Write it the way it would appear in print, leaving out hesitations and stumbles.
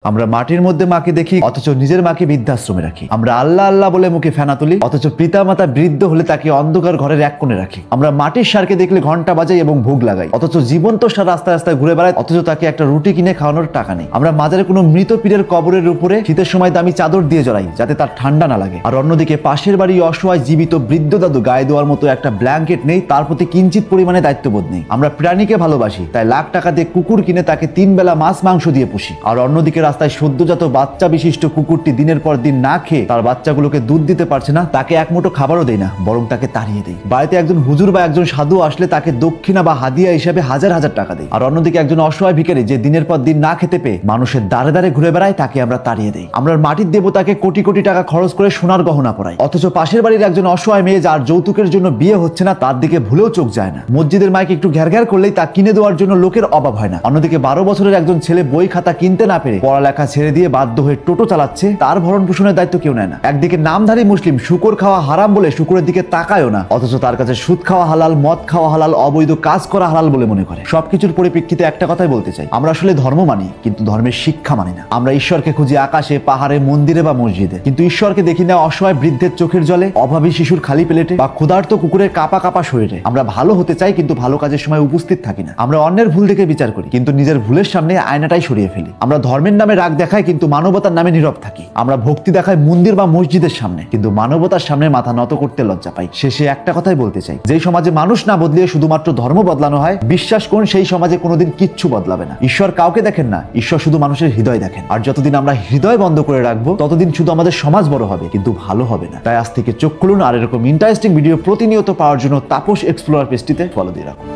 আমরা মাটির মধ্যে মাকে দেখি অথচ নিজের মাকে বৃদ্ধাশ্রমে রাখি। আমরা আল্লাহ আল্লাহ বলে মুখে ফেনা তুলি অথচ পিতা মাতা বৃদ্ধ হলে তাকে অন্ধকার ঘরের এক কোণে রাখি। আমরা মাটির সারকে দেখলে ঘন্টা বাজাই এবং ভোগ লাগাই অথচ জীবন্ত সার রাস্তায় রাস্তায় ঘুরে বেড়ায় অথচ তাকে একটা রুটি কিনে খাওয়ানোর টাকা নেই। আমরা মাজারে কোনো মৃত পীরের কবরের উপরে শীতের সময় দামি চাদর দিয়ে জড়াই যাতে তার ঠান্ডা না লাগে। আর অন্যদিকে পাশের বাড়ি অসহায় জীবিত বৃদ্ধ দাদু গায়ে দেওয়ার মতো একটা ব্ল্যাঙ্কেট নেই, তার প্রতি কিঞ্চিত পরিমাণে দায়িত্ববোধ নেই। আমরা প্রাণীকে ভালোবাসি তাই লাখ টাকা দিয়ে কুকুর কিনে তাকে 3 বেলা মাছ মাংস দিয়ে পুষি। আর অন্যদিকে রাস্তায় সদ্যজাত বাচ্চা বিশিষ্ট কুকুরটি দিনের পর দিন না খেয়ে তার বাচ্চাগুলোকে দুধ দিতে পারছে না, তাকে এক মুঠো খাবারও দেয় না, বরং তাকে তাড়িয়ে দেয়। বাড়িতে একজন হুজুর বা একজন সাধু আসলে তাকে দক্ষিণা বা হাদিয়া হিসেবে হাজার হাজার টাকা দেয়। আর অন্যদিকে একজন অসহায় ভিখারি যে দিনের পর দিন না খেতে পেয়ে মানুষের দ্বারে দ্বারে ঘুরে বেড়ায় তাকে আমরা তাড়িয়ে দেই। আমরা মাটির দেবতাকে কোটি কোটি টাকা খরচ করে সোনার গহনা পরাই অথচ পাশের বাড়ির একজন অসহায় মেয়ে যার যৌতুকের জন্য বিয়ে হচ্ছে না তার দিকে ভুলেও চোখ যায় না। মসজিদের মাইকে একটু ঘ্যার ঘ্যার করলেই তা কিনে দেওয়ার জন্য লোকের অভাব হয় না। অন্যদিকে 12 বছরের একজন ছেলে বই খাতা কিনতে না পেরে পড়ালেখা ছেড়ে দিয়ে বাধ্য হয়ে টোটো চালাচ্ছে, তার ভরণ পোষণের দায়িত্ব কেউ নেয় না। একদিকে নামধারী মুসলিম শুকর খাওয়া হারাম বলে শুকরের দিকে তাকায়ও না অথচ তার কাছে সুদ খাওয়া হালাল, মদ খাওয়া হালাল, অবৈধ কাজ করা হালাল বলে মনে করে। সবকিছুর পরিপ্রেক্ষিতে একটা কথাই বলতে চাই, আমরা আসলে ধর্ম মানি কিন্তু ধর্মের শিক্ষা মানি না। আমরা ঈশ্বরকে খুঁজি আকাশে, পাহাড়ে, মন্দিরে বা মসজিদে, কিন্তু ঈশ্বরকে দেখি না অসহায় বৃদ্ধের চোখের জলে, অভাবী শিশুর খালি প্লেটে বা ক্ষুধার্ত কুকুরের কাপা কাপা শরীরে। আমরা ভালো হতে চাই কিন্তু ভালো কাজের সময় উপস্থিত থাকি না। আমরা অন্যের ভুল দেখে বিচার করি কিন্তু নিজের ভুলের সামনে আয়নাটাই সরিয়ে ফেলি। আমরা ধর্মের নামে রাগ দেখাই কিন্তু মানবতার নামে নীরব থাকি। আমরা ভক্তি দেখাই মন্দির বা মসজিদের সামনে কিন্তু মানবতার সামনে মাথা নত করতে লজ্জা পাই। শেষে একটা কথাই বলতে চাই, যেই সমাজে মানুষ না বদলিয়ে শুধুমাত্র ধর্ম বদলানো হয়, বিশ্বাস করুন সেই সমাজে কোনোদিন কিচ্ছু বদলাবে না। ঈশ্বর কাউকে দেখেন না, ঈশ্বর শুধু মানুষের হৃদয় দেখেন। আর যতদিন আমরা হৃদয় বন্ধ করে রাখবো ততদিন শুধু আমাদের সমাজ বড় হবে কিন্তু ভালো হবে না। তাই আজ থেকে চোখ খুলুন আর এরকম ইন্টারেস্টিং ভিডিও প্রতিনিয়ত পাওয়ার জন্য তাপস এক্সপ্লোরার পেজটিতে ফলো দিয়ে রাখুন।